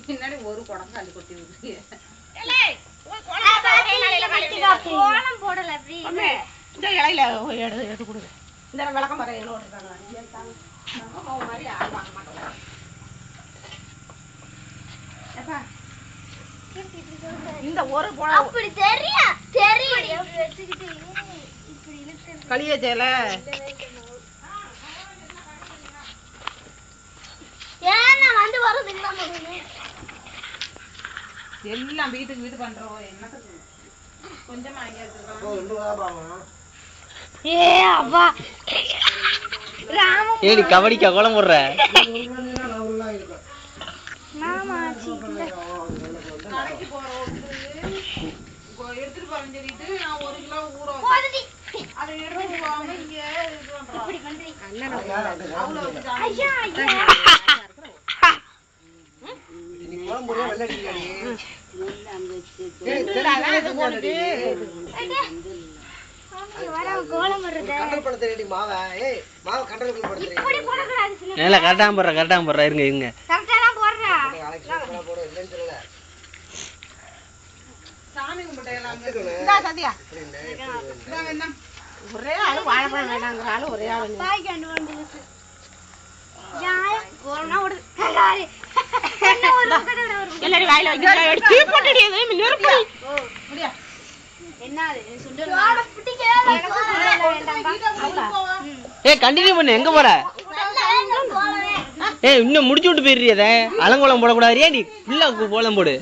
பின்னாடி ஒரு குடம் தள்ளி கொட்டி விட்டு கோலம் போடல இந்த இலையில எடுத்து கொடுங்க. இந்த விளக்கம் பாரு இந்த ஒரு அப்படி தெரியும் களிய சேல ஏன்னா வந்து வரது இல்லாம எல்லாம் வீட்டுக்கு வீடு பண்றோம் என்னத்துக்கு கொஞ்சமா ஏடி கபடிக்கா கோலம் போடுற கடைக்கு போறோம் எடுத்துட்டு போறேன்னு சொல்லிட்டு நான் 1 கிலோ ஊற அதை எடுத்து போகாம இங்க கரெக்டா போடுற இருங்க சாமி கும்பிட்டு ஒரே ஆளு வாழைப்பழம் வேண்டாங்கிற ஆளு ஒரே ஆளு எல்லாரும் வாயில கண்டினியூ பண்ணு எங்க போற இன்னும் முடிச்சு விட்டு போயிடுறியத அலங்கோலம் போடக்கூடாது ஏடி இல்ல கோலம் போடு